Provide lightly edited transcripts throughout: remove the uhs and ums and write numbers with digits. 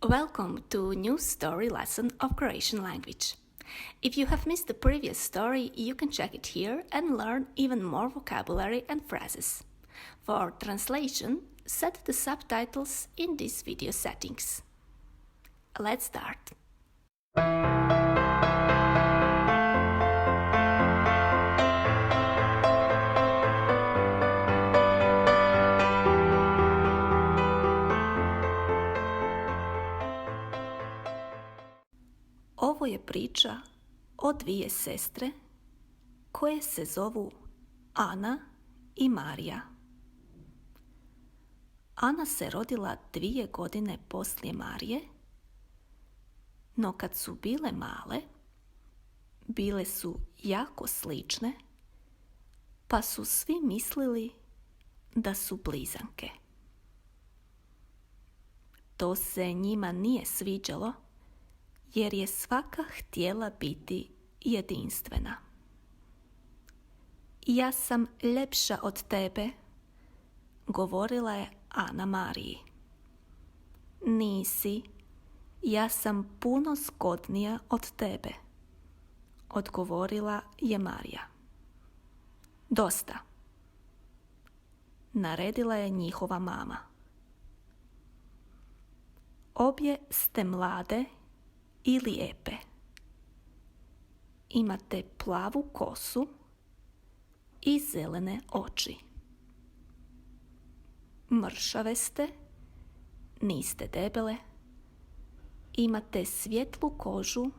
Welcome to new story lesson of Croatian language. If you have missed the previous story, you can check it here and learn even more vocabulary and phrases. For translation, set the subtitles in these video settings. Let's start. Ovo je priča o dvije sestre koje se zovu Ana i Marija. Ana se rodila 2 godine poslije Marije, no kad su bile male, bile su jako slične, pa su svi mislili da su blizanke. To se njima nije sviđalo, jer je svaka htjela biti jedinstvena. Ja sam ljepša od tebe, govorila je Ana Mariji. Nisi, ja sam puno zgodnija od tebe, odgovorila je Marija. Dosta, naredila je njihova mama. Obje ste mlade i lijepe. Imate plavu kosu i zelene oči. Mršave ste, niste debele, imate svjetlu kožu,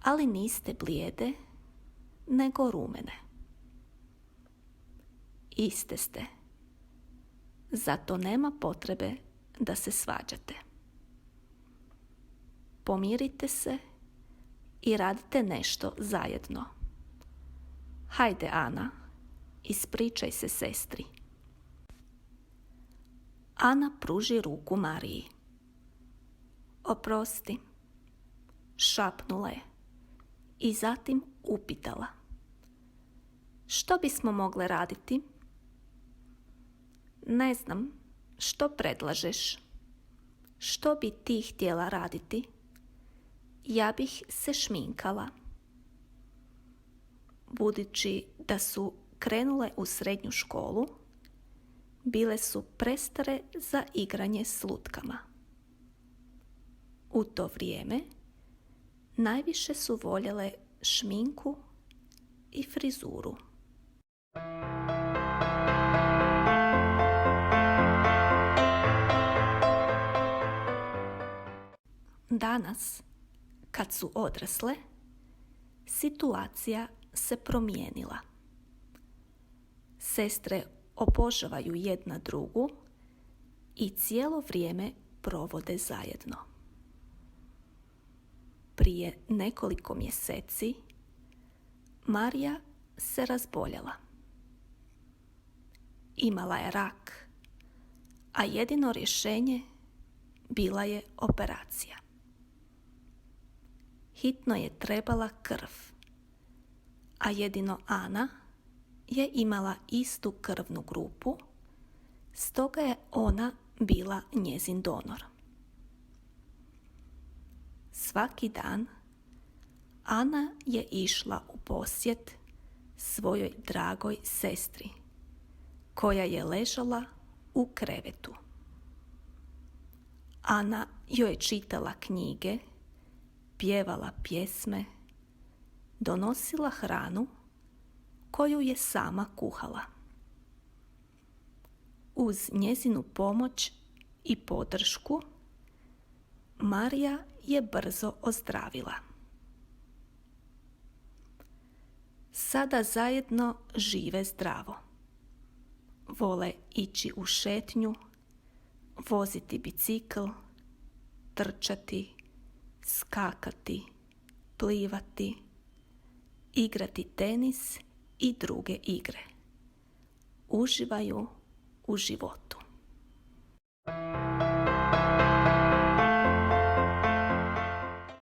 ali niste blijede, nego rumene. Iste ste, zato nema potrebe da se svađate. Pomirite se i radite nešto zajedno. Hajde, Ana, ispričaj se sestri. Ana pruži ruku Mariji. Oprosti, šapnula je i zatim upitala. Što bismo mogle raditi? Ne znam, što predlažeš? Što bi ti htjela raditi? Ja bih se šminkala. Budući da su krenule u srednju školu, bile su prestare za igranje s lutkama. U to vrijeme najviše su voljele šminku i frizuru. Danas, kad su odrasle, situacija se promijenila. Sestre obožavaju jedna drugu i cijelo vrijeme provode zajedno. Prije nekoliko mjeseci Marija se razboljela. Imala je rak, a jedino rješenje bila je operacija. Hitno je trebala krv, a jedino Ana je imala istu krvnu grupu, stoga je ona bila njezin donor. Svaki dan Ana je išla u posjet svojoj dragoj sestri, koja je ležala u krevetu. Ana joj čitala knjige, pjevala pjesme, donosila hranu koju je sama kuhala. Uz njezinu pomoć i podršku, Marija je brzo ozdravila. Sada zajedno žive zdravo. Vole ići u šetnju, voziti bicikl, trčati, skakati, plivati, igrati tenis i druge igre. Uživaju u životu.